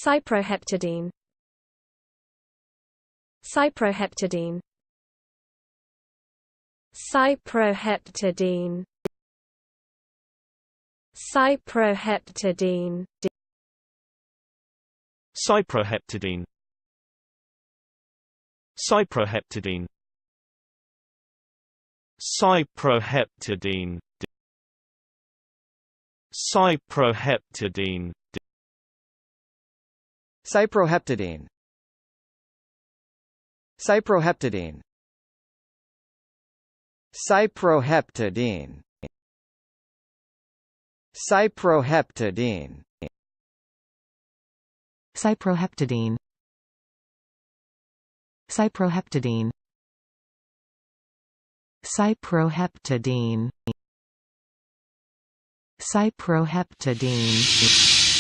Cyproheptadine. Cyproheptadine. Cyproheptadine. Cyproheptadine. Cyproheptadine. Cyproheptadine. Cyproheptadine. Cyproheptadine. Cyproheptadine. Cyproheptadine. Cyproheptadine. Cyproheptadine. Cyproheptadine. Cyproheptadine. Cyproheptadine. Cyproheptadine.